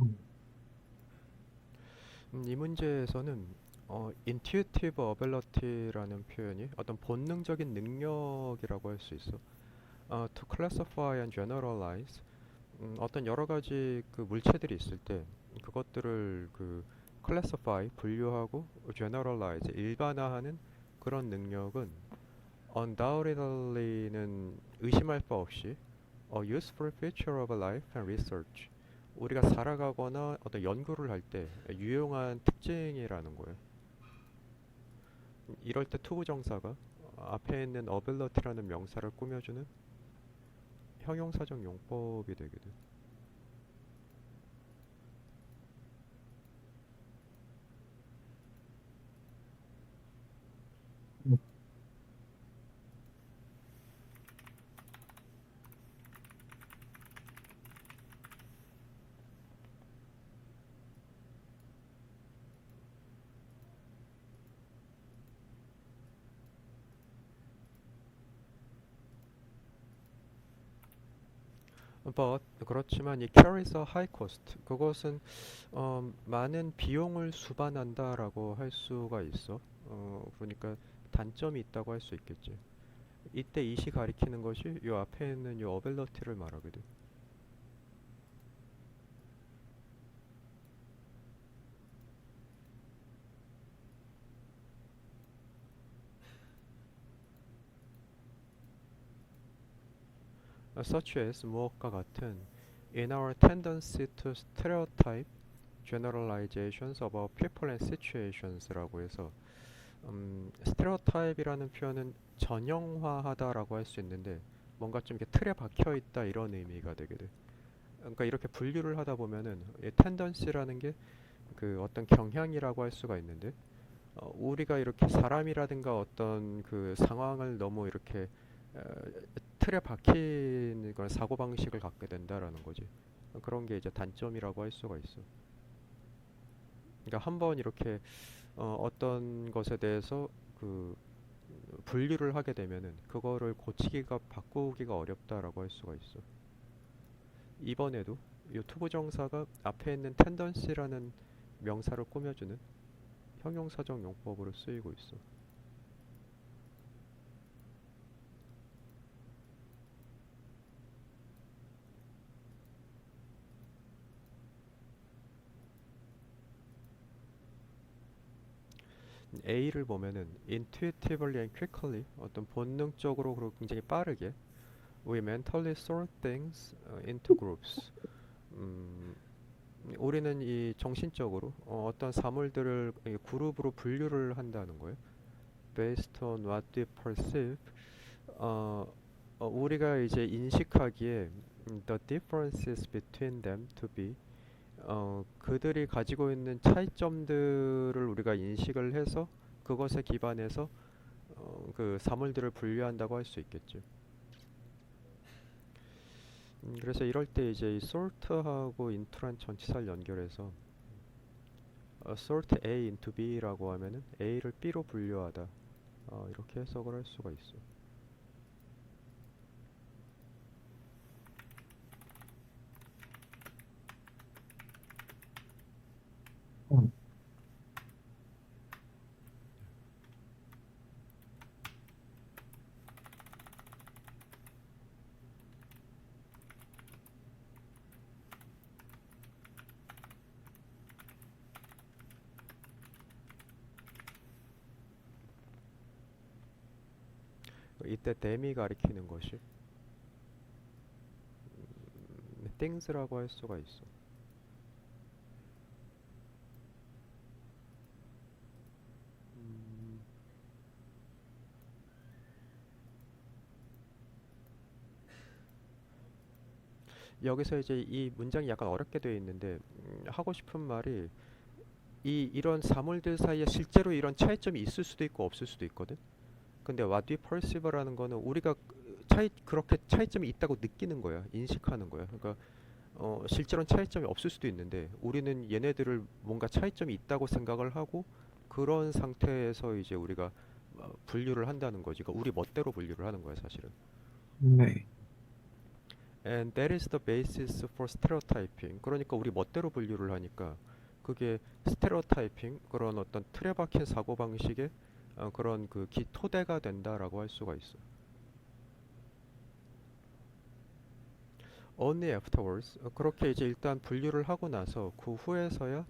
음, 이 문제에서는 intuitive ability라는 표현이 어떤 본능적인 능력이라고 할 수 있어. To classify and generalize 어떤 여러 가지 그 물체들이 있을 때 그것들을 그 classify 분류하고 generalize 일반화하는 그런 능력은 undoubtedly는 의심할 바 없이 a useful feature of life and research 우리가 살아가거나 어떤 연구를 할 때 유용한 특징이라는 거예요. 이럴 때 투부정사가 앞에 있는 ability라는 명사를 꾸며주는 형용사적 용법이 되게 돼. 음. But 그렇지만 이 carries a high cost 그것은 많은 비용을 수반한다라고 할 수가 있어. 그러니까 단점이 있다고 할 수 있겠지. 이때 이시 가리키는 것이 요 앞에 있는 요 어빌러티를 말하거든. Such as 무엇과 같은 in our tendency to stereotype generalizations about people and situations라고 해서 stereotype이라는 표현은 전형화하다라고 할 수 있는데 뭔가 좀 이렇게 틀에 박혀 있다 이런 의미가 되게 돼. 그러니까 이렇게 분류를 하다 보면은 이 tendency라는 게 그 어떤 경향이라고 할 수가 있는데 우리가 이렇게 사람이라든가 어떤 그 상황을 너무 이렇게 어, 틀에 박힌 그런 사고 방식을 갖게 된다라는 거지. 그런 게 이제 단점이라고 할 수가 있어. 그러니까 한번 이렇게 어떤 것에 대해서 그 분류를 하게 되면은 그거를 고치기가 바꾸기가 어렵다라고 할 수가 있어. 이번에도 이 투부정사가 앞에 있는 tendency라는 명사를 꾸며주는 형용사적 용법으로 쓰이고 있어. A를 보면은 intuitively and quickly 어떤 본능적으로 그리고 굉장히 빠르게 we mentally sort things into groups. 음, 우리는 이 정신적으로 어떤 사물들을 이 그룹으로 분류를 한다는 거예요. Based on what we perceive. 어, 우리가 이제 인식하기에 the differences between them to be 그들이 가지고 있는 차이점들을 우리가 인식을 해서 그것에 기반해서 그 사물들을 분류한다고 할 수 있겠죠. 그래서 이럴 때 이제 이 sort하고 into란 전치사를 연결해서 sort A into B라고 하면은 A를 B로 분류하다 이렇게 해석을 할 수가 있어. 음. 이때 them이 가리키는 것이 things라고 할 수가 있어. 음, 여기서 이제 이 문장이 약간 어렵게 되어 있는데 하고 싶은 말이 이런 사물들 사이에 실제로 이런 차이점이 있을 수도 있고 없을 수도 있거든. 근데 what we perceive라는 거는 우리가 그렇게 차이점이 있다고 느끼는 거야, 인식하는 거야. 그러니까 실제로는 차이점이 없을 수도 있는데 우리는 얘네들을 뭔가 차이점이 있다고 생각을 하고 그런 상태에서 이제 우리가 분류를 한다는 거지. 그러니까 우리 멋대로 분류를 하는 거야, 사실은. 네. And that is the basis for stereotyping. 그러니까 우리 멋대로 분류를 하니까 그게 스테레오타이핑 그런 어떤 틀에 박힌 사고 방식의 그런 그 토대가 된다라고 할 수가 있어. Only afterwards. 그렇게 이제 일단 분류를 하고 나서 그 후에서야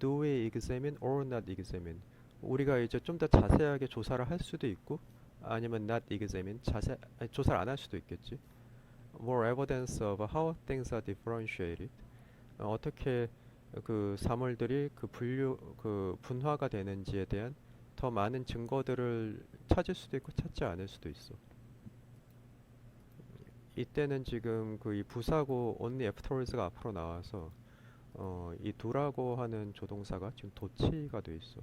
do we examine or not examine. 우리가 이제 좀 더 자세하게 조사를 할 수도 있고 아니면 not examine 조사를 안 할 수도 있겠지. More evidence of how things are differentiated. 어떻게 그 사물들이 그 분화가 되는지에 대한 더 많은 증거들을 찾을 수도 있고 찾지 않을 수도 있어. 이때는 지금 그 이 부사고 only afterwards가 앞으로 나와서 이 do라고 하는 조동사가 지금 도치가 돼 있어.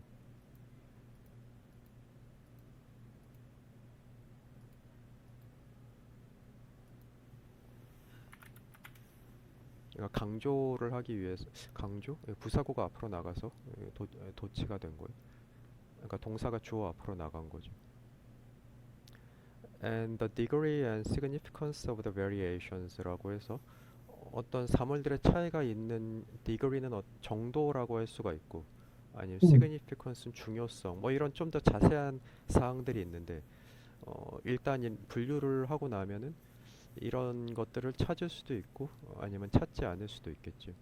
그러니까 강조를 하기 위해서 강조? 부사고가 앞으로 나가서 도치가 된 거예요. 그러니까 동사가 주어 앞으로 나간 거죠. And the degree and significance of the variations라고 해서 어떤 사물들의 차이가 있는 degree는 정도라고 할 수가 있고 아니면 significance는 중요성 뭐 이런 좀 더 자세한 사항들이 있는데 일단 분류를 하고 나면은 이런 것들을 찾을 수도 있고 아니면 찾지 않을 수도 있겠지.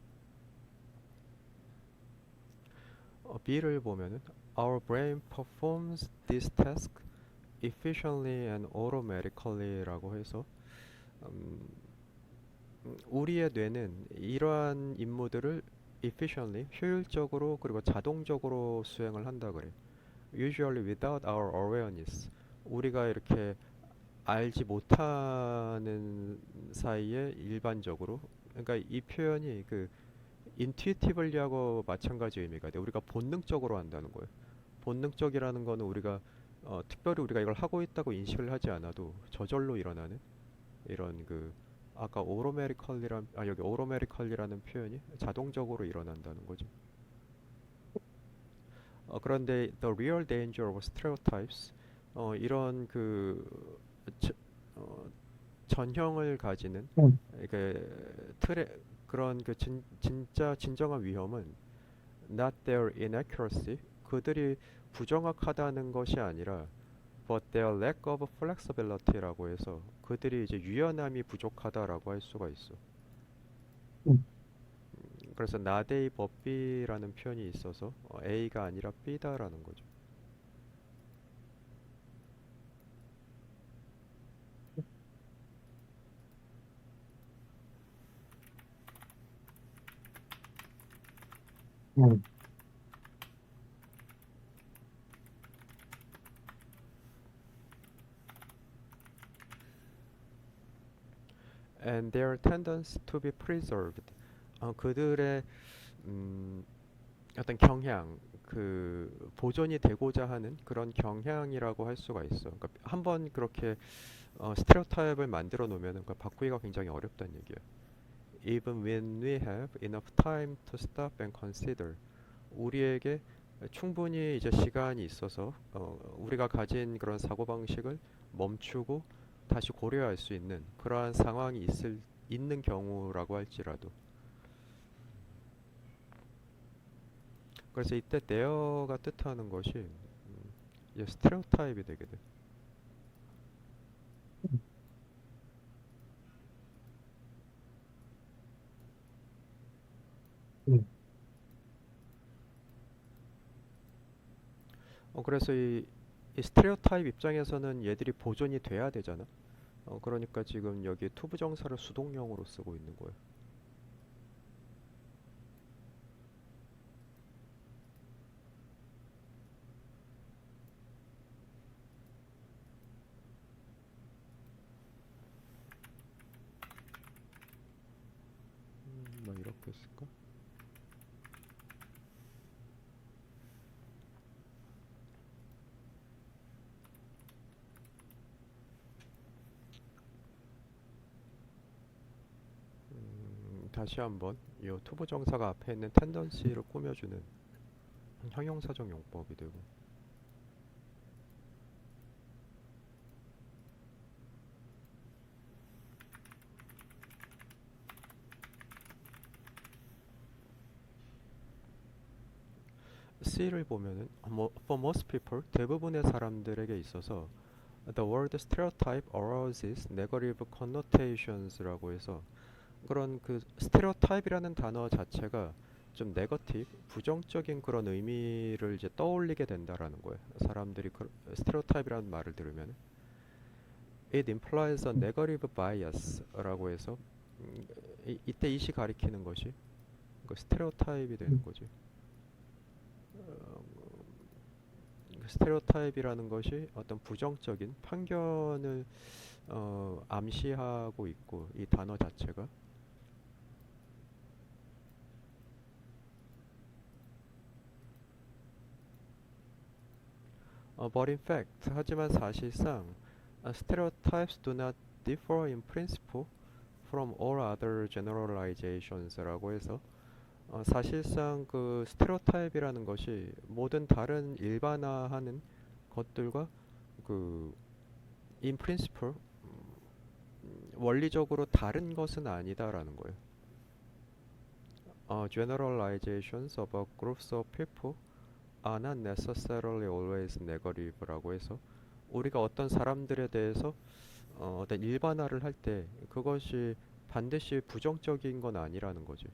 B를 보면은 Our brain performs this task efficiently and automatically라고 해서 우리의 뇌는 이러한 임무들을 efficiently 효율적으로 그리고 자동적으로 수행을 한다 그래. Usually without our awareness. 우리가 이렇게 알지 못하는 사이에 일반적으로 그러니까 이 표현이 그 intuitively하고 마찬가지 의미가 돼. 우리가 본능적으로 한다는 거예요. 본능적이라는 거는 우리가 특별히 우리가 이걸 하고 있다고 인식을 하지 않아도 저절로 일어나는 이런 그 아까 여기 automatically라는 표현이 자동적으로 일어난다는 거죠. 그런데 the real danger of stereotypes 이런 그 전형을 가지는 그 틀에 그런 그 진정한 위험은 not their inaccuracy 그들이 부정확하다는 것이 아니라 but their lack of flexibility라고 해서 그들이 이제 유연함이 부족하다라고 할 수가 있어. 그래서 not A but B라는 표현이 있어서 A가 아니라 B다라는 거죠. And their tendency to be preserved. 그들의 어떤 경향, 그 보존이 되고자 하는 그런 경향이라고 할 수가 있어. 그러니까 한번 그렇게 스테레오타입을 만들어 놓으면 그러니까 바꾸기가 굉장히 어렵다는 얘기야. Even when we have enough time to stop and consider. 우리에게 충분히 이제 시간이 있어서 우리가 가진 그런 사고방식을 멈추고 다시 고려할 수 있는 그러한 상황이 있는 경우라고 할지라도 그래서 이때 there가 뜻하는 것이 이제 스테레오타입이 되게 돼. 그래서 이 스테레오타입 입장에서는 얘들이 보존이 돼야 되잖아. 그러니까 지금 여기 투부정사를 수동형으로 쓰고 있는 거예요. 뭐 이렇게 쓸까? 다시 한번 이 투부정사가 앞에 있는 텐던시를 꾸며주는 형용사적 용법이 되고 C를 보면은 for most people 대부분의 사람들에게 있어서 the word stereotype arouses negative connotations라고 해서 그런 그 스테레오타입이라는 단어 자체가 좀 네거티브, 부정적인 그런 의미를 이제 떠올리게 된다라는 거예요. 사람들이 그 스테레오타입이라는 말을 들으면 it implies a negative bias라고 해서 이때 이시 가리키는 것이 그 스테레오타입이 되는 거지. 그 스테레오타입이라는 것이 어떤 부정적인 편견을 암시하고 있고 이 단어 자체가 but in fact 하지만 사실상 stereotypes do not differ in principle from all other generalizations라고 해서 사실상 그 스테레오타입이라는 것이 모든 다른 일반화하는 것들과 그 in principle 원리적으로 다른 것은 아니다라는 거예요. Generalizations about groups of people are not necessarily always negative라고 해서 우리가 어떤 사람들에 대해서 어떤 일반화를 할 때 그것이 반드시 부정적인 건 아니라는 거지.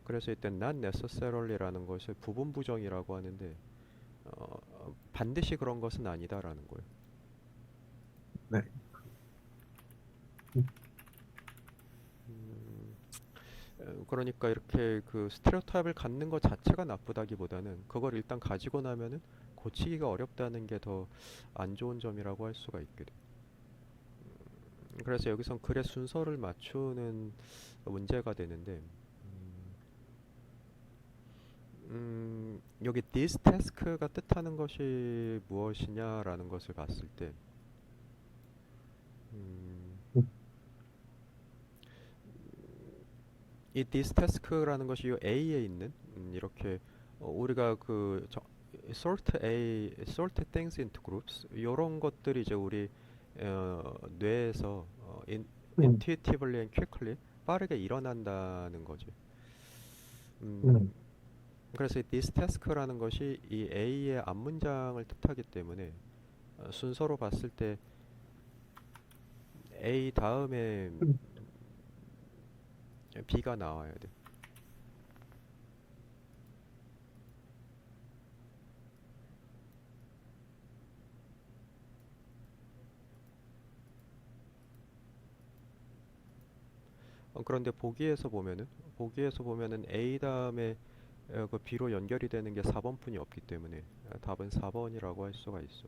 그래서 이때 not necessarily라는 것을 부분 부정이라고 하는데 반드시 그런 것은 아니다라는 거예요. 네. 음, 그러니까 이렇게 그 스테레오타입을 갖는 것 자체가 나쁘다기보다는 그걸 일단 가지고 나면은 고치기가 어렵다는 게 더 안 좋은 점이라고 할 수가 있거든. 그래서 여기선 글의 순서를 맞추는 문제가 되는데 여기 this task가 뜻하는 것이 무엇이냐라는 것을 봤을 때 음, 이 this task라는 것이 이 A에 있는 이렇게 우리가 그 sort A, sort things into groups 이런 것들이 이제 우리 뇌에서 intuitively and quickly 빠르게 일어난다는 거지. 음, 그래서 이 this task라는 것이 이 A의 앞문장을 뜻하기 때문에 순서로 봤을 때 A 다음에 B가 나와야 돼. 그런데 보기에서 보면은 A 다음에 그 B로 연결이 되는 게 4번뿐이 없기 때문에 답은 4번이라고 할 수가 있어.